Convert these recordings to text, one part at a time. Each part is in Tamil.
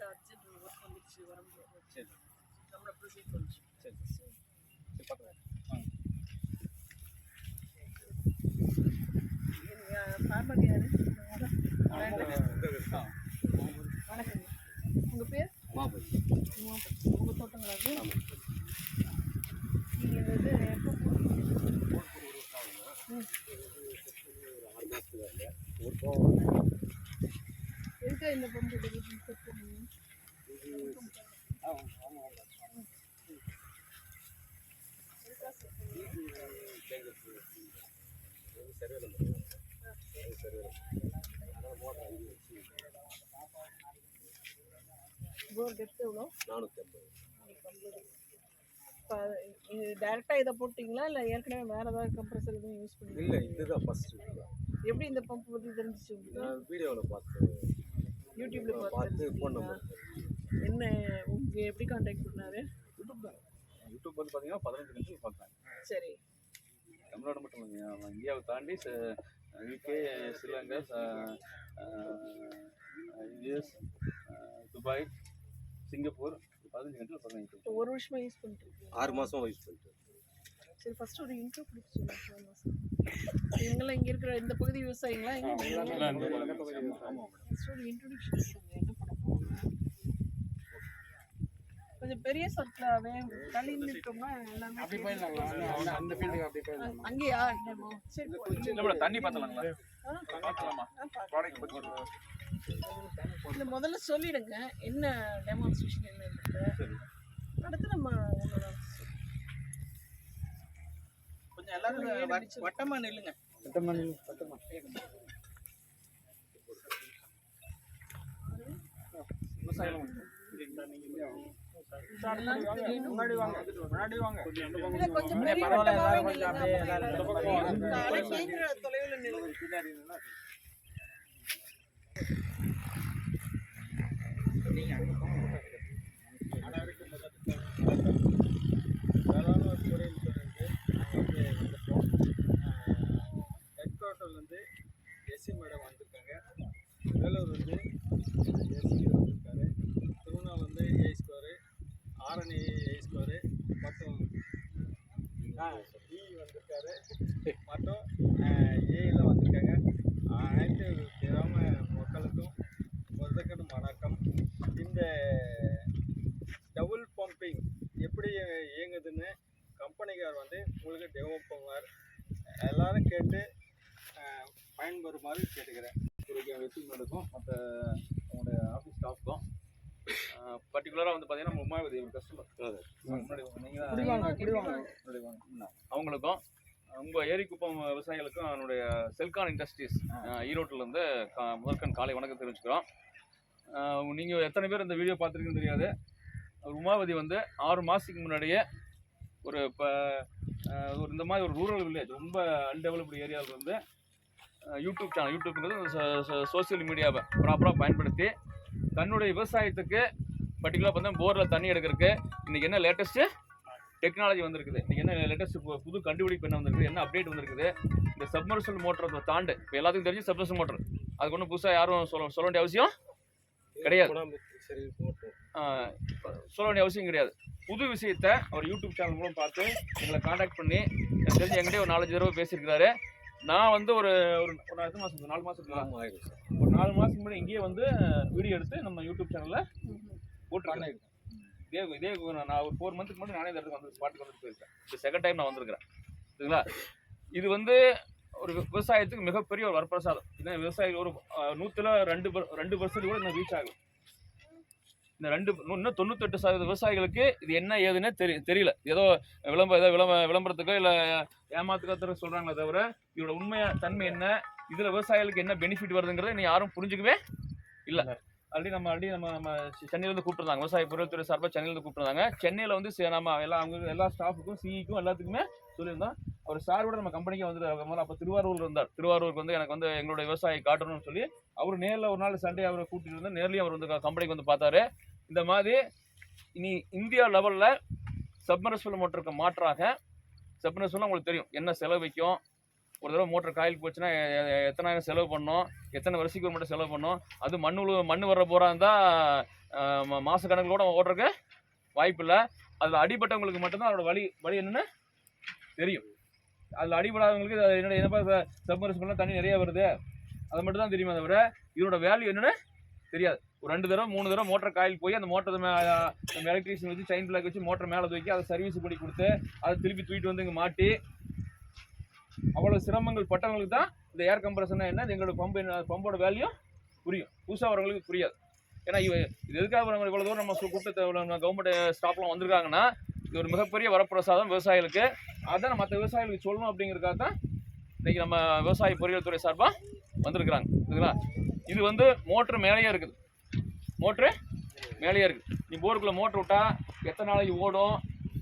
அர்ஜென்ட் ஒர்க் வந்துடுச்சு வர முடியாது. சரி நம்மளை ப்ரொசீட் பண்ணிச்சு. சரி சரி சரி பார்க்கலாம். ஃபார்மர் யாரு? வணக்கங்க. உங்கள் பேர்? உங்கள் தோட்டங்களா அது? நீங்கள் இந்த இது எப்போ எதுக்காக இந்த பம்பு செட் பண்ணுவீங்க? போர் டெப்த் எவ்வளோ? 450. இப்போ இது டேரெக்டாக இதை போட்டிங்களா இல்லை ஏற்கனவே வேறு ஏதாவது கம்ப்ரஸர் எதுவும் யூஸ் பண்ணி? இல்லை இதுதான் ஃபஸ்ட்டு. எப்படி இந்த பம்ப் பற்றி தெரிஞ்சிச்சு உங்களுக்கு? நான் வீடியோவில் பார்த்து யூடியூப்பில் பார்த்து ஃபோன் நம்பர். என்ன உங்களுக்கு எப்படி கான்டாக்ட் பண்ணாரு? யூடியூப் தான். யூடியூப் வந்து பார்த்தீங்கன்னா 15 நிமிஷம் பார்க்குறேன். சரி. தமிழ்நாடு மட்டும் இல்லைங்க, இந்தியாவை தாண்டி UK, Sri Lanka, US, Dubai, Singapore 15 கண்ட்ரியில் பார்க்குறேன். இப்போ ஒரு வருஷமாக யூஸ் பண்ணிட்டு இருக்கீங்க? 6 மாதம் யூஸ் பண்ணிட்டு. சரி, ஃபர்ஸ்ட் ஒரு இன்ட்ரோ கொடுத்து இவங்கெல்லாம் இங்கே இருக்கிற இந்த பகுதி விவசாயிங்களா? ஃபர்ஸ்ட் ஒரு இன்ட்ரோடக்ஷன் என்ன பண்ண போகிறாங்க? கொஞ்சம் பெரிய சர்க்கிளாகவே தள்ளி நிற்கோம்னா எல்லாமே அப்படி போயிடலாம். அந்த ஃபீல்டுக்கு அப்படி போயிடலாம். அங்கேயா? சரி, தண்ணி பார்த்தலாங்களா? இல்லை முதல்ல சொல்லிடுங்க என்ன டெமான்ஸ்ட்ரேஷன் என்ன இருக்கு. அடுத்து நம்ம கொஞ்சம் எல்லாரும் வட்டமா நில்லுங்க. வட்டமா முன்னாடி வாங்க. தொலைவில் நில்லுங்க. ஹெட்குவார்ட்டர்லேருந்து எஸ்சி மேடம் வந்திருக்காங்க. வேலூர் வந்து எஸ்சி வந்திருக்காரு. திருவண்ணாமலை வந்து ஏ ஸ்கொயரு, ஆரணி ஏ ஸ்கொயரு மற்றும் இ வந்திருக்காரு மற்றும் ஏயில் வந்திருக்காங்க. அனைத்து கிராம மக்களுக்கும் முதற்கணும் வணக்கம். இந்த டபுள் பம்பிங் எப்படி இயங்குதுன்னு கம்பெனிக்கார் வந்து உங்களுக்கு டெமோ பண்ணுவார். எல்லாரும் கேட்டு பயன்பெறுமாறு கேட்டுக்கிறேன். வெற்றி நடக்கும். மற்ற உங்களுடைய ஆஃபீஸ் ஸ்டாஃப்க்கும் பர்டிகுலராக வந்து பார்த்தீங்கன்னா உமாவதி கஸ்டமர் முன்னாடி அவங்களுக்கும் உங்கள் ஏரிக்குப்பம் விவசாயிகளுக்கும் என்னுடைய செல்கான் இண்டஸ்ட்ரீஸ் ஈரோட்டிலேருந்து முதற்கண் காலை வணக்கம் தெரிவிச்சுக்கிறோம். நீங்கள் எத்தனை பேர் இந்த வீடியோ பார்த்துருக்குன்னு தெரியாது. உமாவதி வந்து 6 மாதத்துக்கு முன்னாடியே ஒரு இந்த மாதிரி ஒரு ரூரல் வில்லேஜ் ரொம்ப அன்டெவலப்டு ஏரியாவில் வந்து யூடியூப் சேனல், யூடியூப்ங்கிறது சோசியல் மீடியாவை ப்ராப்பராக பயன்படுத்தி தன்னுடைய விவசாயத்துக்கு பர்டிகுலராக பார்த்தா போரில் தண்ணி எடுக்கிறதுக்கு இன்றைக்கி என்ன லேட்டஸ்ட்டு டெக்னாலஜி வந்திருக்குது, இன்றைக்கி என்ன லேட்டஸ்ட்டு புது கண்டுபிடிப்பு என்ன வந்திருக்குது, என்ன அப்டேட் வந்திருக்குது. இந்த சப்மர்சிபிள் மோட்டரை தாண்டு இப்போ எல்லாத்துக்கும் தெரிஞ்சு சப்மர்சிபிள் மோட்டர், அதுக்கு ஒன்றும் புதுசாக யாரும் சொல்ல வேண்டிய அவசியம் கிடையாது. சொல்ல வேண்டிய அவசியம் கிடையாது. புது விஷயத்தை அவர் யூடியூப் சேனல் மூலம் பார்த்து எங்களை காண்டாக்ட் பண்ணி எனக்கு தெரிஞ்சு என்கிட்ட ஒரு 4-5 தடவை பேசியிருக்கிறாரு. நான் வந்து ஒரு 4 மாதத்துக்கு முன்னாடி இங்கேயே வந்து வீடியோ எடுத்து நம்ம யூடியூப் சேனலில் போட்டுருக்கேன். இதே நான் ஒரு 4 மந்த்துக்கு முன்னாடி நானே இந்த இடத்துக்கு வந்து ஸ்பாட்டுக்கு வந்துட்டு போயிருக்கேன். இது செகண்ட் டைம் நான் வந்திருக்கிறேன். சரிங்களா? இது வந்து ஒரு விவசாயத்துக்கு மிகப்பெரிய ஒரு வரப்பிரசாதம். இதே விவசாயிகள் ஒரு 100ல் 2% கூட இன்னும் ரீச் ஆகும். இந்த இன்னும் 98% விவசாயிகளுக்கு இது என்ன ஏதுன்னு தெரியல. ஏதோ விளம்பரத்துக்கோ இல்லை ஏமாத்துக்கோ சொல்கிறாங்களே தவிர இதோட உண்மையான தன்மை என்ன, இதில் விவசாயிகளுக்கு என்ன பெனிஃபிட் வருதுங்கிறத இன்னும் யாரும் புரிஞ்சுக்கவே இல்லை. ஆல்ரெடி நம்ம சென்னையிலேருந்து கூப்பிட்டுருந்தாங்க, விவசாய பொருள்துறை சார்பாக சென்னையிலேருந்து கூப்பிட்டுருந்தாங்க. சென்னையில் வந்து நம்ம எல்லா ஸ்டாஃபுக்கும் சிஇக்கும் எல்லாத்துக்குமே சொல்லியிருந்தோம். அவர் சார் கூட நம்ம கம்பெனிக்கு வந்து அப்போ திருவாரூர் இருந்தார். திருவாரூருக்கு வந்து எனக்கு வந்து எங்களுடைய விவசாயி காட்டணும்னு சொல்லி அவர் நேரில் ஒரு நாள் சண்டே அவரை கூட்டிகிட்டு இருந்தால் நேர்லேயும் அவர் வந்து கம்பெனிக்கு வந்து பார்த்தாரு. இந்த மாதிரி இனி இந்தியா லெவலில் சப்மர்சிபிள் மோட்டருக்கு மாற்றாக சப்மர்சிபிள் உங்களுக்கு தெரியும் என்ன செலவு வைக்கும். ஒரு தடவை மோட்டர் காயில் போச்சுன்னா எத்தனாயிரம் செலவு பண்ணோம், எத்தனை வருஷத்துக்கு ஒரு மட்டும் செலவு பண்ணோம். அது மண் வர்ற போகிறா இருந்தால் மாத கணக்கில் கூட ஓடுறதுக்கு வாய்ப்பு இல்லை. அதில் அடிபட்டவங்களுக்கு மட்டும்தான் அதோட வழி என்னென்னு தெரியும். அதில் அடிபடாதவங்களுக்கு என்னப்பா சப்மர்சிபிள்லாம் தண்ணி நிறைய வருது அது மட்டும் தான் தெரியுமா தவிர இதோட வேல்யூ என்னென்னு தெரியாது. ஒரு 2 தடவை 3 தடவை மோட்டர் காயில் போய் அந்த மோட்டர் எலக்ட்ரீஷியன் வச்சு செயின் பிளாக் வச்சு மோட்டர் மேலே தூக்கி அதை சர்வீஸ் பண்ணி கொடுத்து அதை திருப்பி தூக்கிட்டு வந்து இங்கே மாட்டி அவ்வளோ சிரமங்கள் பட்டவங்களுக்கு தான் இந்த ஏர் கம்ப்ரஷர்னா என்ன எங்களோட பம்போட வேல்யூ புரியும். புதுசாக வரவங்களுக்கு புரியாது. ஏன்னா இது எதுக்காக நம்ம இவ்வளோ தூரம் நம்ம கூட்டத்தை கவர்மெண்ட் ஸ்டாஃப்லாம் வந்திருக்காங்கன்னா இது ஒரு மிகப்பெரிய வரப்பிரசாதம் விவசாயிகளுக்கு. அதான் மற்ற விவசாயிகளுக்கு சொல்லணும் அப்படிங்கிறதுக்காக தான் இன்றைக்கி நம்ம விவசாய பொறியியல் துறை சார்பாக வந்திருக்கிறாங்க. இதுங்களா இது வந்து மோட்ரு மேலேயே இருக்குது. மோட்ரு மேலேயே இருக்குது. நீ போருக்குள்ளே மோட்ரு விட்டால் எத்தனை நாளைக்கு ஓடும்,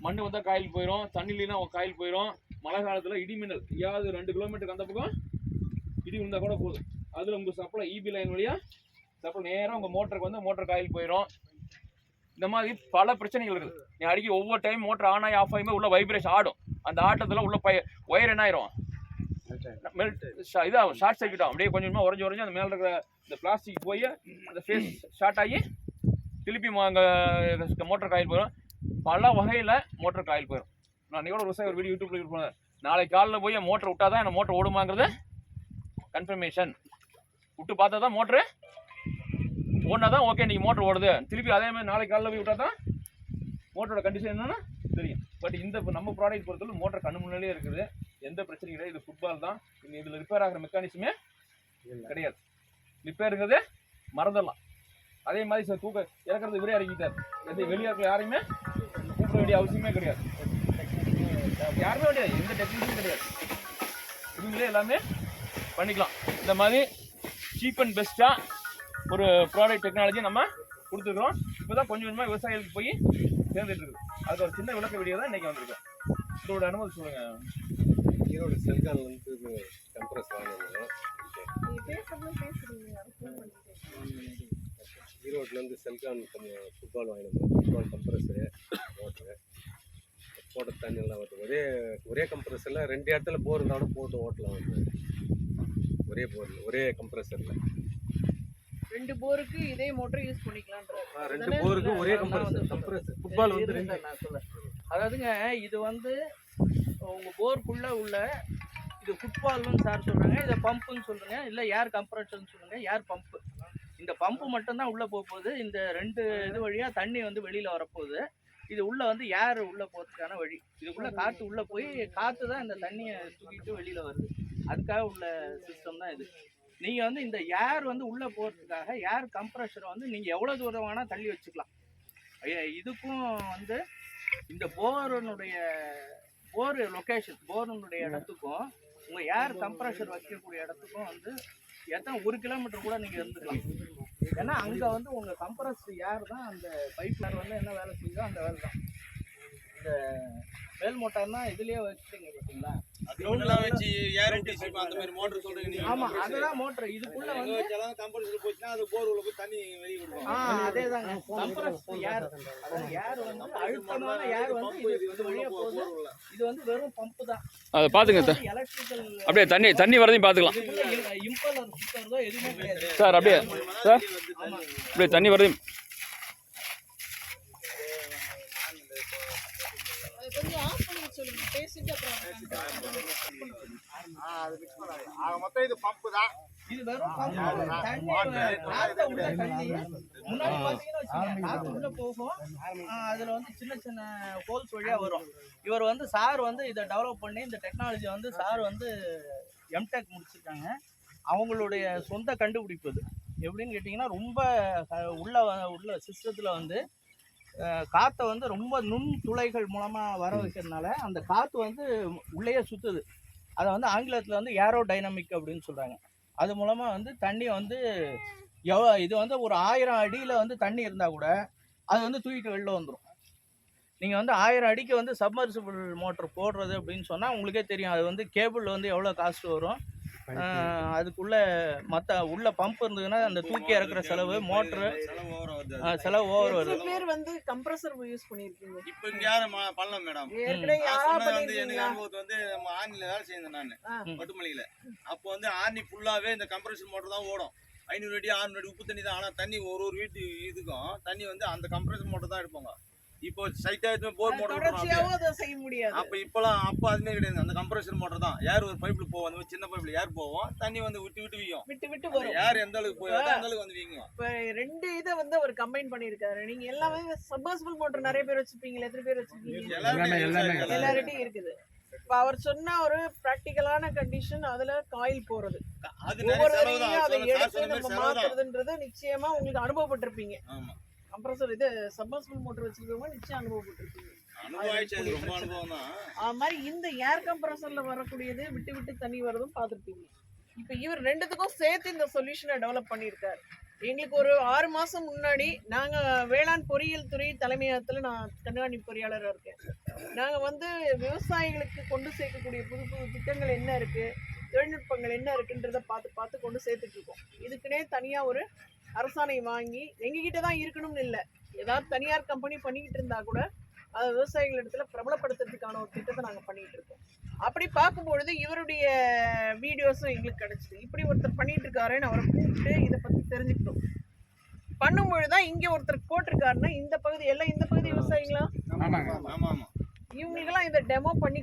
மண் வந்தால் காயில் போயிடும், தண்ணி இல்லைன்னா காயில் போயிடும். மழை காலத்தில் இடி மின்னல் எங்கேயாவது 2 கிலோமீட்டருக்கு அந்த பக்கம் இடி விழுந்தால் கூட போதும். அதில் உங்கள் சப்ளை இபி லைன் வழியாக சப்ளை நேராக உங்கள் மோட்டருக்கு வந்து மோட்டர் காயில் போயிடும். இந்த மாதிரி பல பிரச்சனைகள் இருக்குது. நீ அடிக்கி ஒவ்வொரு டைம் மோட்டர் ஆன் ஆகி ஆஃப் ஆகியுமே உள்ள வைப்ரேஷன் ஆடும். அந்த ஆட்டத்தில் உள்ள ஒயர் என்ன ஆயிரும் இதாகும், ஷார்ட் சர்க்கியூட் ஆகும். அப்படியே கொஞ்சமாக உறைஞ்சி அந்த மேலே இருக்கிற இந்த பிளாஸ்டிக் போய் அந்த ஃபேஸ் ஷார்ட் ஆகி திருப்பி அங்கே மோட்டர் காயில் போயிடும். பல வகையில் மோட்டர் காயில் போயிடும். நான் நீங்களோட ஒரு விவசாயி ஒரு வீடியோ யூடியூப்ல இருப்பேன். நாளைக்கு காலையில் போய் மோட்டர் விட்டா தான் என்ன மோட்டர் ஓடுமாங்கிறது கன்ஃபர்மேஷன். விட்டு பார்த்தா தான் மோட்ரு ஓடினா தான் ஓகே இன்றைக்கி மோட்டர் ஓடுது. திருப்பி அதே மாதிரி நாளைக்கு காலையில் போய் விட்டா தான் மோட்டரோட கண்டிஷன் என்னென்னு தெரியும். பட் இந்த நம்ம ப்ராடக்ட் பொறுத்தவரை மோட்டர் கண்ணு முன்னாலே இருக்குது. எந்த பிரச்சனையும் கிடையாது. இது ஃபுட்பால் தான். இதில் ரிப்பேர் ஆகிற மெக்கானிசமே கிடையாது. ரிப்பேருங்கிறது மறந்துடலாம். அதே மாதிரி சார் தூக்க இறக்குறது இவரே இறக்கிட்டார். வெளியே இருக்கிற யாரையுமே கூப்பிட வேண்டிய அவசியமே கிடையாது. யாருமே கிடையாது. எந்த டெக்னிக்கும் கிடையாது. இவங்களே எல்லாமே பண்ணிக்கலாம். இந்த மாதிரி சீப் அண்ட் பெஸ்ட்டாக ஒரு ப்ராடக்ட் டெக்னாலஜி நம்ம கொடுத்துருக்குறோம். இப்போ தான் கொஞ்சம் கொஞ்சமாக விவசாயிகளுக்கு போய் சேர்ந்துட்டு இருக்குது. அதுக்கு ஒரு சின்ன விளக்க வீடியோ தான் இன்றைக்கி வந்திருக்கோம். இதோட அனுமதி சொல்லுங்கள். ஈரோடு செல்கான்லேருந்து கம்ப்ரஸர் வாங்கினோம். ஈரோட்லேருந்து செல்கான் ஃபுட்பால் வாங்கினோம். ஃபுட்பால் கம்ப்ரஸரு மோட்ரு போட்ட தண்ணி எல்லாம் வருது. ஒரே கம்ப்ரஸரில் 2 இடத்துல போர் இருந்தாலும் போட்டு ஓட்டலாம். வந்து ஒரே போரில் ஒரே கம்ப்ரஸரில் 2 போருக்கு இதே மோட்டர் யூஸ் பண்ணிக்கலாம்ன்ற. 2 போருக்கு ஒரே கம்ப்ரஸர். ஃபுட்பால் வந்து 2 நான் சொல்றேன். அதாவதுங்க இது வந்து உங்க போருக்குள்ள உள்ள இது ஃபுட்பால்னு சார் சொல்றாங்க, இதை பம்புன்னு சொல்லுங்க, இல்லை ஏர் கம்ப்ரஷர்னு சொல்லுங்க. ஏர் பம்பு. இந்த பம்பு மட்டும்தான் உள்ளே போக போகுது. இந்த 2 இது வழியாக தண்ணி வந்து வெளியில் வரப்போகுது. இது உள்ளே வந்து ஏர் உள்ளே போகிறதுக்கான வழி. இதுக்குள்ளே காற்று உள்ளே போய் காற்று தான் இந்த தண்ணியை தூக்கிட்டு வெளியில் வருது. அதுக்காக உள்ள சிஸ்டம் தான் இது. நீங்கள் வந்து இந்த ஏர் வந்து உள்ளே போகிறதுக்காக ஏர் கம்ப்ரஷரை வந்து நீங்கள் எவ்வளோ தூரம் வேணால் தள்ளி வச்சுக்கலாம். இதுக்கும் வந்து இந்த போரனுடைய லொக்கேஷன் போரனுடைய இடத்துக்கும் உங்கள் ஏர் கம்ப்ரஷர் வைக்கக்கூடிய இடத்துக்கும் வந்து எத்தனை 1 கிலோமீட்டர் கூட நீங்கள் இருந்துக்கலாம். ஏன்னா அங்கே வந்து உங்கள் கம்ப்ரஸ்ட் ஏர் தான் அந்த பைப் ஏர் வந்து என்ன வேலை செய்யுதோ அந்த வேலை தான். இந்த மேல் மோட்டார்னா இதுலேயே வச்சுட்டீங்க பார்த்தீங்களா, அதெல்லாம் வச்சு ஏர் அந்த மாதிரி மோட்டர் சொல்றீங்க. ஆமாம் அதுதான் மோட்டர். இதுக்குள்ளே வந்து கம்ப்ரஸர் போச்சுன்னா அது போர் உள்ள போய் தண்ணி வெளியே விடுவோம். அதே தாங்க கம்ப்ரஸ்ட் ஏர். அதாவது ஏர் வந்து அழுத்தமான ஏர் வந்து இது வழியாக போகுது. இது வந்து வெறும் பம்பு தான். அதை பார்த்துங்க சார். எலக்ட்ரிக்கல் அப்படியே தண்ணி வரதையும் பார்த்துக்கலாம் இம்பலர் சுத்தறதோ எதுவுமே கிடையாது சார். அப்படியே சார் அப்படியே தண்ணி வரதையும் கொஞ்சம் ஆஃப் பண்ணி சொல்லுங்க. பேசிட்டு அப்புறம் மொத்தம் இது பம்பு தான். இது வெறும் பம்பு. தண்ணி காத்து உள்ள தண்ணி முன்னாடி பாத்தீங்கன்னா வச்சுக்கோங்க, காத்து உள்ள போகும். அதுல வந்து சின்ன சின்ன ஹோல்ஸ் வழியா வரும். இவர் வந்து சார் வந்து இதை டெவலப் பண்ணி இந்த டெக்னாலஜி வந்து சார் வந்து எம்டெக் முடிச்சிருக்காங்க. அவங்களுடைய சொந்த கண்டுபிடிப்பு இது. எப்படின்னு கேட்டிங்கன்னா ரொம்ப உள்ள சிஸ்டத்தில் வந்து காற்றை வந்து ரொம்ப நுண் துளைகள் மூலமாக வர வைக்கிறதுனால அந்த காற்று வந்து உள்ளேயே சுற்றுது. அதை வந்து ஆங்கிலத்தில் வந்து ஏரோ டைனமிக் அப்படின்னு சொல்கிறாங்க. அது மூலமாக வந்து தண்ணி வந்து இது வந்து ஒரு 1000 அடியில் வந்து தண்ணி இருந்தால் கூட அது வந்து தூக்கிட்டு வெளில வந்துடும். நீங்கள் வந்து 1000 அடிக்கு வந்து சப்மர்சிபிள் மோட்டர் போடுறது அப்படின்னு சொன்னால் உங்களுக்கே தெரியும். அது வந்து கேபிள் வந்து எவ்வளோ காஸ்ட் வரும். அதுக்குள்ள மற்ற உள்ள பம்ப் இருந்ததுன்னா அந்த தூக்கி இறக்குற செலவு, மோட்டரு செலவு ஓவர் வருது. பேர் வந்து கம்ப்ரஸர் யூஸ் பண்ணிருக்கீங்க. இப்போ இங்க யாரும் பண்ணல மேடம். ஏற்கனவே யாரா வந்து எனக்கு பண்ணிருக்கீங்க? அனுபவத்து வந்து நம்ம ஆர்னில வேலை செய்தேன் நான் பட்டுமலையில. அப்போ வந்து ஆர்னி ஃபுல்லாவே இந்த கம்ப்ரஷர் மோட்டர் தான் ஓடும். 500 அடி 600 அடி உப்பு தண்ணி தான். ஆனா தண்ணி ஒரு வீட்டு இதுக்கும் தண்ணி வந்து அந்த கம்ப்ரஸர் மோட்டர் தான் எடுப்பாங்க. இப்போ சைட்டா போர் மோட்டர் தொடர்ச்சியாவும் அதை செய்ய முடியாது. அப்ப அதுமே கிடையாது. அந்த கம்ப்ரஸர் மோட்டர் தான் ஏர் ஒரு பைப்ல போவோம், அந்த சின்ன பைப்ல ஏர் போவோம், தண்ணி வந்து விட்டு விட்டு வரும். ஏர் எந்த அளவுக்கு போய் அந்த அளவுக்கு வந்து வீங்கும். இப்ப 2 இதை வந்து அவர் கம்பைன் பண்ணிருக்காரு. நீங்க எல்லாமே சப்மர்சிபிள் மோட்டர் நிறைய பேர் வச்சிருப்பீங்க, எத்தனை பேர் வச்சிருக்கீங்க? எல்லார்கிட்டயும் இருக்குது. இப்ப அவர் சொன்ன ஒரு பிராக்டிகலான கண்டிஷன், அதுல காயில் போறது, ஒவ்வொரு தடவையும் அதை எடுத்து நம்ம மாத்துறதுன்றது நிச்சயமா உங்களுக்கு அனுபவப்பட்டிருப்பீங்க. கம்ப்ரஸர் இது சப்மர்சிபிள் மோட்டர் வச்சிருக்கவங்க நிச்சயம் அனுபவப்பட்டிருப்பீங்க. அது மாதிரி இந்த ஏர் கம்ப்ரஸர்ல வரக்கூடியது விட்டு தண்ணி வரதும் பார்த்துருப்பீங்க. இப்ப இவர் 2த்துக்கும் சேர்த்து இந்த சொல்யூஷனை டெவலப் பண்ணியிருக்காரு. எங்களுக்கு ஒரு 6 மாசம் முன்னாடி நாங்க வேளாண் பொறியியல் துறை தலைமையகத்துல நான் கண்காணிப்பு பொறியாளராக இருக்கேன். நாங்க வந்து விவசாயிகளுக்கு கொண்டு சேர்க்கக்கூடிய புது திட்டங்கள் என்ன இருக்கு, தொழில்நுட்பங்கள் என்ன இருக்குன்றத பார்த்து கொண்டு சேர்த்துட்டு இருக்கோம். இதுக்குன்னே தனியா ஒரு அரசாணை வாங்கி எங்ககிட்ட தான் இருக்கணும்னு இல்லை, ஏதாவது தனியார் கம்பெனி பண்ணிக்கிட்டு இருந்தா கூட அதை விவசாயிகள் இடத்துல பிரபலப்படுத்துறதுக்கான ஒரு திட்டத்தை நாங்கள் பண்ணிட்டு இருக்கோம். அப்படி பார்க்கும்பொழுது இவருடைய வீடியோஸும் எங்களுக்கு கிடைச்சிது. இப்படி ஒருத்தர் பண்ணிட்டு இருக்காருன்னு அவரை கூப்பிட்டு இதை பற்றி தெரிஞ்சுக்கிட்டோம். பண்ணும்பொழுது தான் இங்கே ஒருத்தர் போட்டிருக்காருன்னா இந்த பகுதி எல்லாம் இந்த பகுதி விவசாயிங்களா, இவங்களுக்கெல்லாம் இதை டெமோ பண்ணி